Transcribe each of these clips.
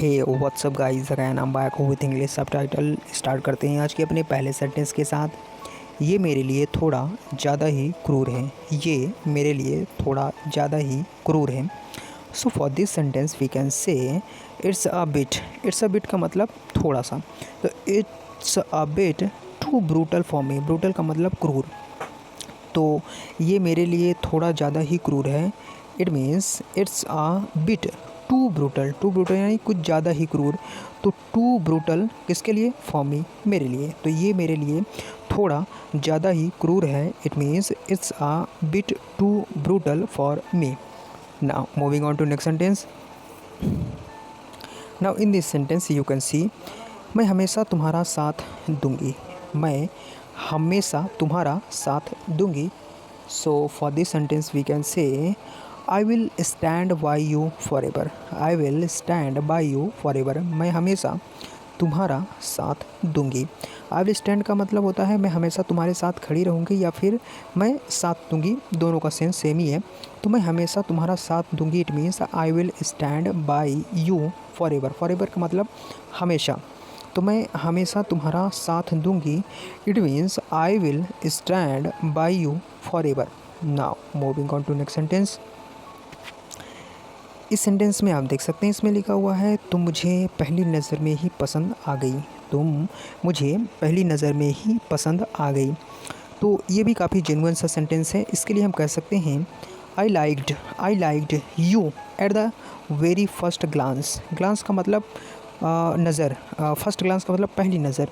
Hey what's up guys, again I am back with English subtitle. Start करते हैं आज के अपने पहले सेंटेंस के साथ। ये मेरे लिए थोड़ा ज़्यादा ही क्रूर है। ये मेरे लिए थोड़ा ज़्यादा ही क्रूर है। So for this sentence we can say it's a bit. It's a bit का मतलब थोड़ा सा, तो it's a bit too brutal for me. Brutal का मतलब क्रूर। तो ये मेरे लिए थोड़ा ज़्यादा ही क्रूर है। It means it's a bit too brutal. Too brutal यानी कुछ ज़्यादा ही क्रूर। तो टू ब्रूटल किसके लिए? फॉर मी, मेरे लिए। तो ये मेरे लिए थोड़ा ज़्यादा ही क्रूर है। It means it's a bit too brutal for me. Now moving on to next sentence. Now in this sentence you can see मैं हमेशा तुम्हारा साथ दूंगी। मैं हमेशा तुम्हारा साथ दूंगी। So for this sentence we can say I will stand by you for ever. I will stand by you for ever. मैं हमेशा तुम्हारा साथ दूंगी। आई विल स्टैंड का मतलब होता है मैं हमेशा तुम्हारे साथ खड़ी रहूँगी या फिर मैं साथ दूंगी, दोनों का सेंस सेम ही है। तो मैं हमेशा तुम्हारा साथ दूंगी। It means I will stand by you for ever. For ever का मतलब हमेशा। तो मैं हमेशा तुम्हारा साथ दूंगी। It means I will stand by you for ever. Now moving on to next sentence. इस सेंटेंस में आप देख सकते हैं, इसमें लिखा हुआ है तुम मुझे पहली नज़र में ही पसंद आ गई। तुम मुझे पहली नज़र में ही पसंद आ गई। तो ये भी काफ़ी जेन्युइन सा सेंटेंस है। इसके लिए हम कह सकते हैं I liked you at the very first glance. Glance का मतलब नज़र। फर्स्ट ग्लांस का मतलब पहली नज़र।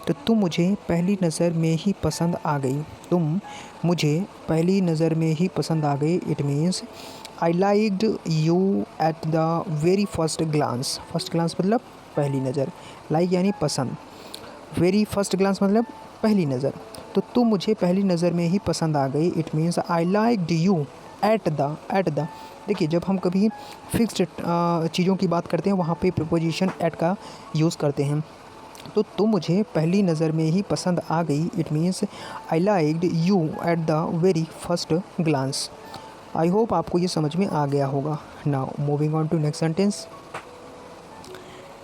तो तुम मुझे पहली नज़र में ही पसंद आ गई। तुम मुझे पहली नज़र में ही पसंद आ गई। It means I liked you at the very first glance. First glance मतलब पहली नज़र। लाइक यानी पसंद। वेरी फर्स्ट ग्लांस मतलब पहली नज़र। तो तुम मुझे पहली नज़र में ही पसंद आ गई। It means I liked you at the. देखिए, जब हम कभी फिक्स्ड चीज़ों की बात करते हैं वहाँ पे प्रीपोजिशन एट का यूज़ करते हैं। तो तुम मुझे पहली नज़र में ही पसंद आ गई। It means I liked you at the very first glance. I hope आपको ये समझ में आ गया होगा। Now moving on to next sentence.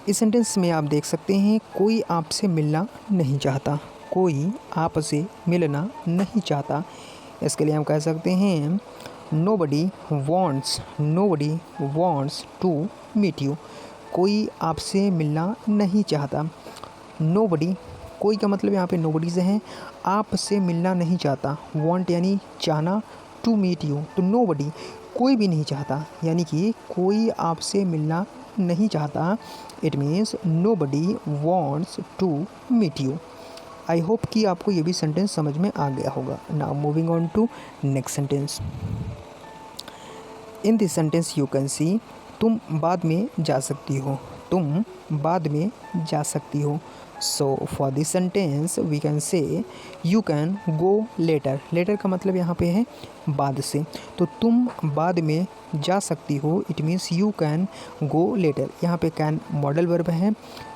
इस सेंटेंस में आप देख सकते हैं कोई आपसे मिलना नहीं चाहता। कोई आपसे मिलना नहीं चाहता। इसके लिए हम कह सकते हैं nobody wants to meet you. कोई आपसे मिलना नहीं चाहता। नोबडी, कोई का मतलब यहाँ पे नोबडी से है। आपसे मिलना नहीं चाहता। वॉन्ट यानी चाहना, टू मीट यू तो नोबडी, कोई भी नहीं चाहता, यानी कि कोई आपसे मिलना नहीं चाहता। It means nobody wants to meet you. I hope कि आपको ये भी सेंटेंस समझ में आ गया होगा। Now moving on to next sentence. In this sentence you can see तुम बाद में जा सकती हो। तुम बाद में जा सकती हो। So for this sentence we can say you can go later. Later का मतलब यहाँ पे है बाद से। तो तुम बाद में जा सकती हो। It means you can go letter. यहाँ पे कैन मॉडल वर्ब है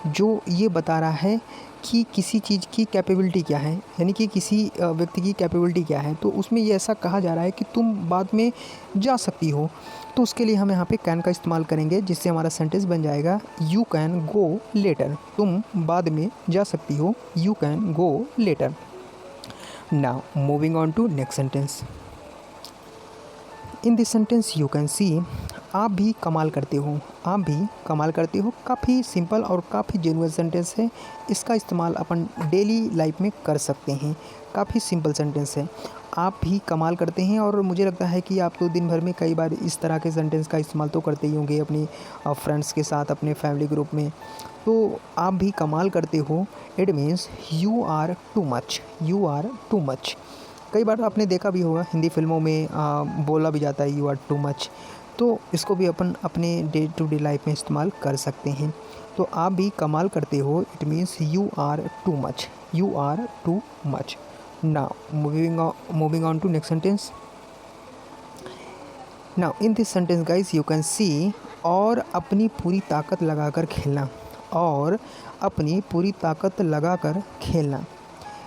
जो ये बता रहा है कि किसी चीज़ की कैपेबिलिटी क्या है, यानी कि किसी व्यक्ति की कैपेबिलिटी क्या है। तो उसमें ये ऐसा कहा जा रहा है कि तुम बाद में जा सकती हो। तो उसके लिए हम यहाँ पे कैन का इस्तेमाल करेंगे, जिससे हमारा सेंटेंस बन जाएगा यू कैन गो लेटर। तुम बाद में जा सकती हो। You can go later. Now moving on to next sentence. In this sentence you can see आप भी कमाल करते हो। आप भी कमाल करते हो काफ़ी सिंपल और काफ़ी जेन्युइन सेंटेंस है। इसका इस्तेमाल अपन डेली लाइफ में कर सकते हैं। काफ़ी सिंपल सेंटेंस है। आप भी कमाल करते हैं, और मुझे लगता है कि आप तो दिन भर में कई बार इस तरह के सेंटेंस का इस्तेमाल तो करते ही होंगे अपनी फ्रेंड्स के साथ, अपने फैमिली ग्रुप में। तो आप भी कमाल करते हो। It means you are too much. You are too much. कई बार आपने देखा भी होगा हिंदी फिल्मों में बोला भी जाता है यू आर टू मच। तो इसको भी अपन अपने डे टू डे लाइफ में इस्तेमाल कर सकते हैं। तो आप भी कमाल करते हो। It means you are too much. You are too much. Now moving on to next sentence. Now in this sentence guys you can see और अपनी पूरी ताकत लगाकर खेलना। और अपनी पूरी ताकत लगाकर खेलना।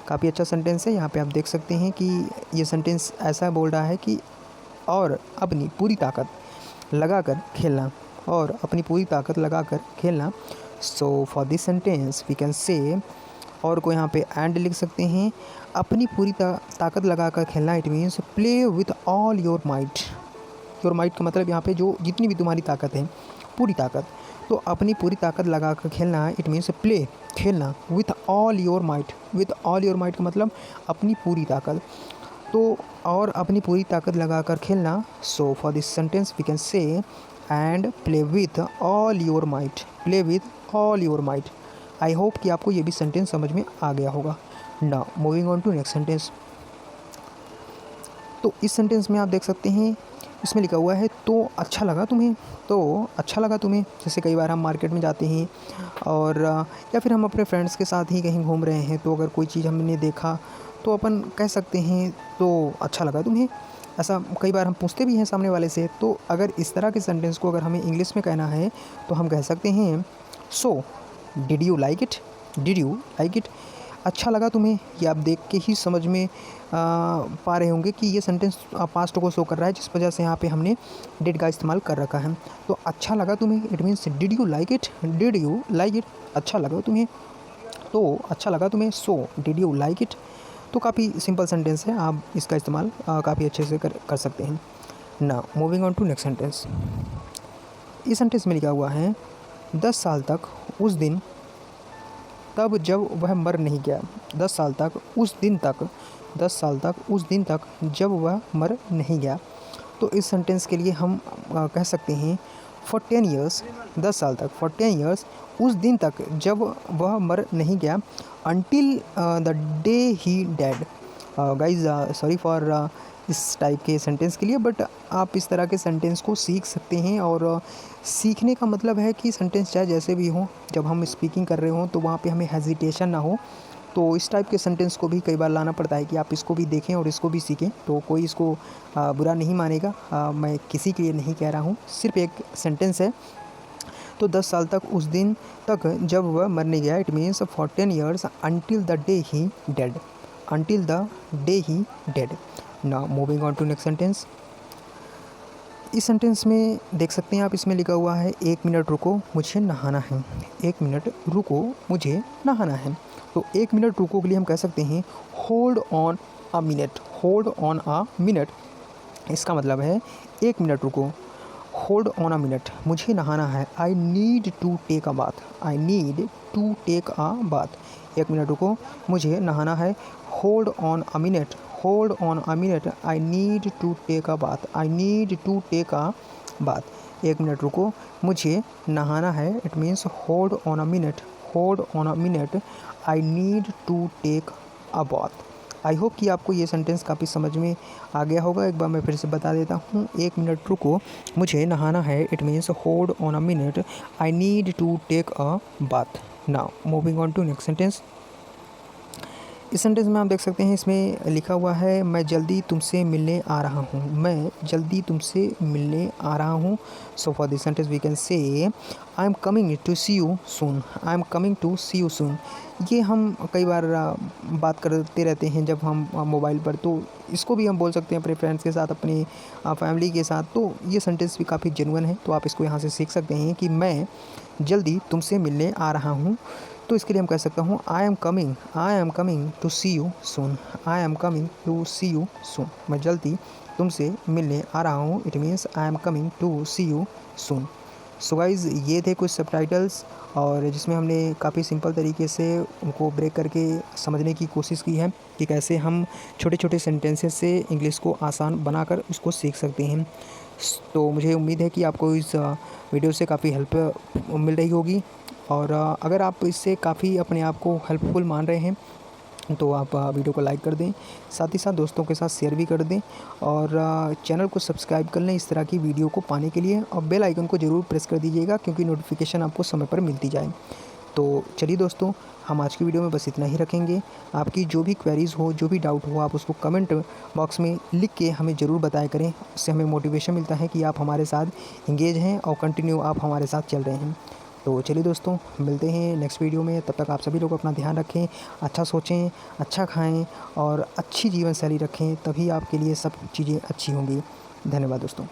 काफ़ी अच्छा सेंटेंस है। यहाँ पे आप देख सकते हैं कि ये सेंटेंस ऐसा बोल रहा है कि और अपनी पूरी ताकत लगाकर खेलना। और अपनी पूरी ताकत लगा कर खेलना। So for this sentence we can say, और को यहाँ पे एंड लिख सकते हैं, अपनी पूरी ताकत लगा कर खेलना। It means play with all your might. Your might का मतलब यहाँ पे जो जितनी भी तुम्हारी ताकत है, पूरी ताकत, तो अपनी पूरी ताकत लगा कर खेलना। इट मीन्स प्ले, खेलना, with all your might. With all your might का मतलब अपनी पूरी ताकत, तो और अपनी पूरी ताकत लगा कर खेलना। So for this sentence we can say and play with all your might. Play with all your might. I hope कि आपको ये भी सेंटेंस समझ में आ गया होगा। Now moving on to next sentence. तो इस सेंटेंस में आप देख सकते हैं, इसमें लिखा हुआ है तो अच्छा लगा तुम्हें। तो अच्छा लगा तुम्हें, जैसे कई बार हम मार्केट में जाते हैं और या फिर हम अपने फ्रेंड्स के साथ ही कहीं घूम रहे हैं, तो अगर कोई चीज़ हमने देखा तो अपन कह सकते हैं तो अच्छा लगा तुम्हें। ऐसा कई बार हम पूछते भी हैं सामने वाले से। तो अगर इस तरह के सेंटेंस को अगर हमें इंग्लिश में कहना है तो हम कह सकते हैं so did you like it. Did you like it, अच्छा लगा तुम्हें। ये आप देख के ही समझ में पा रहे होंगे कि ये सेंटेंस पास्ट को शो कर रहा है, जिस वजह से यहाँ पे हमने डिड का इस्तेमाल कर रखा है। तो अच्छा लगा तुम्हें, it means did you like it. Did you like it, अच्छा लगा तुम्हें, तो अच्छा लगा तुम्हें। So did you like it. तो काफ़ी सिंपल सेंटेंस है, आप इसका इस्तेमाल काफ़ी अच्छे से कर सकते हैं ना। Moving on to next sentence. इस सेंटेंस में लिखा हुआ है 10 साल तक उस दिन तब जब वह मर नहीं गया। 10 साल तक उस दिन तक, 10 साल तक उस दिन तक जब वह मर नहीं गया। तो इस सेंटेंस के लिए हम कह सकते हैं फॉर 10 ईयर्स, 10 साल तक, फॉर 10 ईयर्स, उस दिन तक जब वह मर नहीं गया, until the day he dead. Guys sorry for इस टाइप के सेंटेंस के लिए, बट आप इस तरह के सेंटेंस को सीख सकते हैं। और सीखने का मतलब है कि सेंटेंस चाहे जैसे भी हो, जब हम स्पीकिंग कर रहे हों तो वहाँ पे हमें हेजिटेशन ना हो। तो इस टाइप के सेंटेंस को भी कई बार लाना पड़ता है कि आप इसको भी देखें और इसको भी सीखें। तो कोई इसको बुरा नहीं मानेगा, मैं किसी के लिए नहीं कह रहा हूँ, सिर्फ एक सेंटेंस है। तो 10 साल तक उस दिन तक जब वह मर नहीं गया, it means for 10 years until the day he dead. Until the day he dead. Now moving on to next sentence. इस सेंटेंस में देख सकते हैं आप, इसमें लिखा हुआ है 1 मिनट रुको मुझे नहाना है। 1 मिनट रुको मुझे नहाना है। तो 1 मिनट रुको के लिए हम कह सकते हैं hold on a minute. Hold on a minute, इसका मतलब है 1 मिनट रुको। होल्ड ऑन अ मिनट, मुझे नहाना है। I need to take a bath. I need to take a bath. 1 minute रुको मुझे नहाना है। Hold on a minute, hold on a minute, I need to take a bath. I need to take a bath. 1 minute रुको मुझे नहाना है। It means hold on a minute, hold on a minute, I need to take a bath. I hope कि आपको ये sentence काफ़ी समझ में आ गया होगा। एक बार मैं फिर से बता देता हूँ। 1 मिनट रुको मुझे नहाना है। It means hold on a minute, I need to take a bath. Now moving on to next sentence. इस सेंटेंस में आप देख सकते हैं, इसमें लिखा हुआ है मैं जल्दी तुमसे मिलने आ रहा हूँ। मैं जल्दी तुमसे मिलने आ रहा हूँ। So for this sentence we can say I am coming to see you soon. I am coming to see you soon. ये हम कई बार बात करते रहते हैं जब हम मोबाइल पर, तो इसको भी हम बोल सकते हैं अपने फ्रेंड्स के साथ, अपनी फैमिली के साथ। तो ये सेंटेंस भी काफ़ी जेन्युइन है, तो आप इसको यहाँ से सीख सकते हैं कि मैं जल्दी तुमसे मिलने आ रहा हूँ। तो इसके लिए हम कह सकता हूँ I am coming to see you soon. I am coming to see you soon. मैं जल्दी तुमसे मिलने आ रहा हूँ। It means I am coming to see you soon. So guys, ये थे कुछ सबटाइटल्स, और जिसमें हमने काफ़ी सिंपल तरीके से उनको ब्रेक करके समझने की कोशिश की है कि कैसे हम छोटे छोटे सेंटेंसेस से इंग्लिश को आसान बनाकर उसको सीख सकते हैं। तो मुझे उम्मीद है कि आपको इस वीडियो से काफ़ी हेल्प मिल रही होगी, और अगर आप इससे काफ़ी अपने आप को हेल्पफुल मान रहे हैं तो आप वीडियो को लाइक कर दें, साथ ही साथ दोस्तों के साथ शेयर भी कर दें, और चैनल को सब्सक्राइब कर लें इस तरह की वीडियो को पाने के लिए, और बेल आइकन को ज़रूर प्रेस कर दीजिएगा क्योंकि नोटिफिकेशन आपको समय पर मिलती जाए। तो चलिए दोस्तों, हम आज की वीडियो में बस इतना ही रखेंगे। आपकी जो भी क्वेरीज़ हो, जो भी डाउट हो, आप उसको कमेंट बॉक्स में लिख के हमें ज़रूर बताया करें। उससे हमें मोटिवेशन मिलता है कि आप हमारे साथ इंगेज हैं और कंटिन्यू आप हमारे साथ चल रहे हैं। तो चलिए दोस्तों, मिलते हैं नेक्स्ट वीडियो में। तब तक आप सभी लोग अपना ध्यान रखें, अच्छा सोचें, अच्छा खाएं और अच्छी जीवन शैली रखें, तभी आपके लिए सब चीज़ें अच्छी होंगी। धन्यवाद दोस्तों।